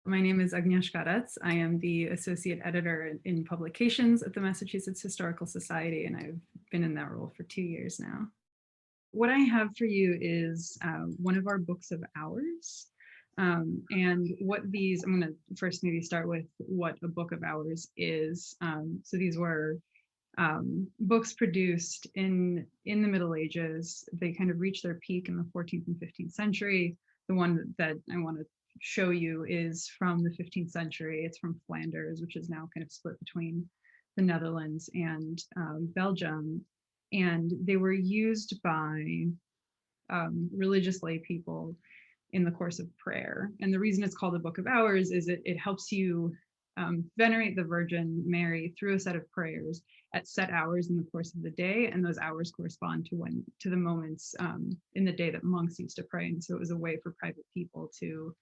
My name is Agnieszka. I am the associate editor in publications at the Massachusetts Historical Society, and I've been in that role for 2 years now. What I have for you is one of our books of hours. And what these, I'm going to first maybe start with what a book of hours is. So these were books produced in the Middle Ages. They kind of reached their peak in the 14th and 15th century. The one that I want to show you is from the 15th century. It's from Flanders, which is now kind of split between the Netherlands and Belgium. And they were used by religious lay people in the course of prayer. And the reason it's called a Book of Hours is it helps you venerate the Virgin Mary through a set of prayers at set hours in the course of the day, and those hours correspond to the moments in the day that monks used to pray. And so it was a way for private people to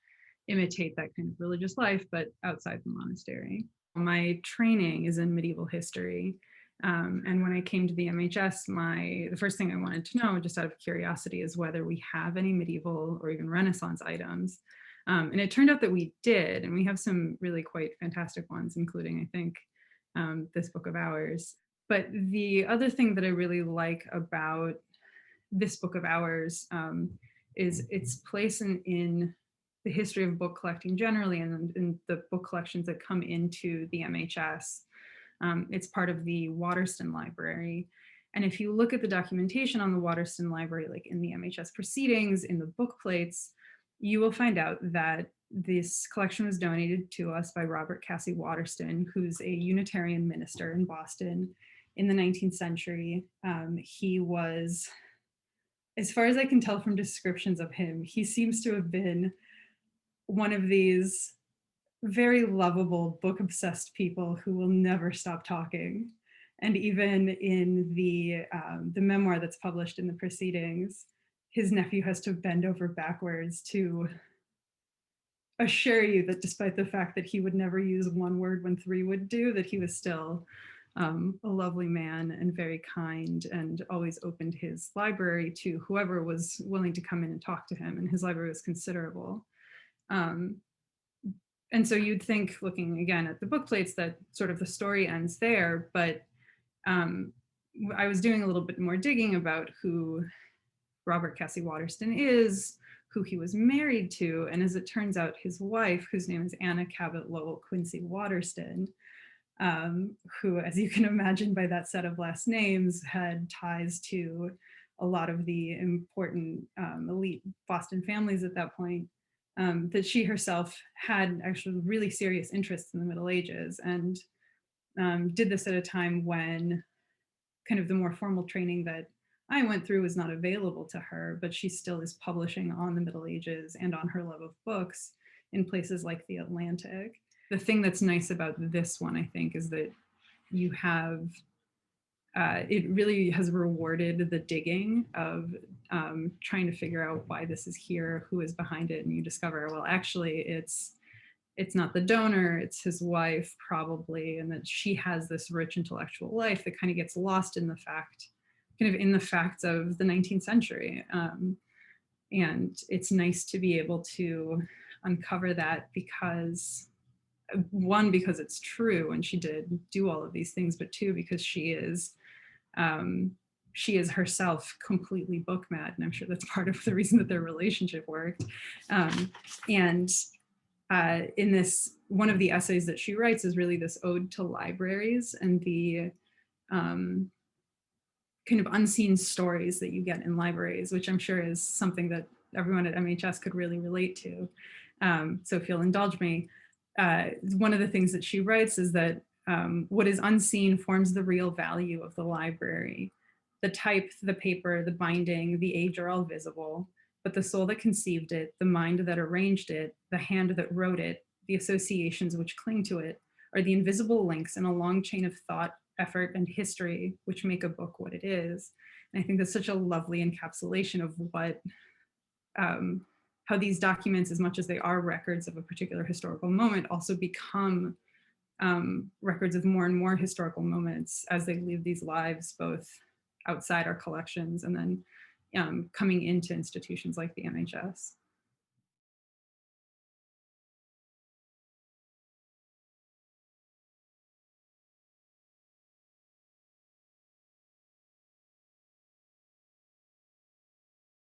imitate that kind of religious life, but outside the monastery. My training is in medieval history. And when I came to the MHS, the first thing I wanted to know, just out of curiosity, is whether we have any medieval or even Renaissance items. And it turned out that we did, and we have some really quite fantastic ones, including, I think, this Book of Hours. But the other thing that I really like about this Book of Hours is its place in the history of book collecting generally, and in the book collections that come into the MHS. It's part of the Waterston Library. And if you look at the documentation on the Waterston Library, like in the MHS proceedings, in the book plates, you will find out that this collection was donated to us by Robert Cassie Waterston, who's a Unitarian minister in Boston in the 19th century. He was, as far as I can tell from descriptions of him, he seems to have been one of these very lovable, book-obsessed people who will never stop talking. And even in the memoir that's published in the proceedings, his nephew has to bend over backwards to assure you that despite the fact that he would never use one word when three would do, that he was still a lovely man and very kind, and always opened his library to whoever was willing to come in and talk to him. And his library was considerable. And so you'd think, looking again at the book plates, that sort of the story ends there, but I was doing a little bit more digging about who Robert Cassie Waterston is, who he was married to, and as it turns out, his wife, whose name is Anna Cabot Lowell Quincy Waterston, who, as you can imagine by that set of last names, had ties to a lot of the important elite Boston families at that point. That she herself had actually really serious interests in the Middle Ages, and did this at a time when kind of the more formal training that I went through was not available to her, but she still is publishing on the Middle Ages and on her love of books in places like the Atlantic. The thing that's nice about this one, I think, is that you have it really has rewarded the digging of trying to figure out why this is here, who is behind it, and you discover, well, actually, it's not the donor, it's his wife probably, and that she has this rich intellectual life that kind of gets lost in the facts of the 19th century. And it's nice to be able to uncover that because, one, because it's true and she did do all of these things, but two, because she is herself completely book mad, and I'm sure that's part of the reason that their relationship worked. In this, one of the essays that she writes is really this ode to libraries and the kind of unseen stories that you get in libraries, which I'm sure is something that everyone at MHS could really relate to. So if you'll indulge me, one of the things that she writes is that what is unseen forms the real value of the library. The type, the paper, the binding, the age are all visible, but the soul that conceived it, the mind that arranged it, the hand that wrote it, the associations which cling to it, are the invisible links in a long chain of thought, effort, and history which make a book what it is. And I think that's such a lovely encapsulation of what, how these documents, as much as they are records of a particular historical moment, also become records of more and more historical moments as they live these lives, both outside our collections and then coming into institutions like the MHS.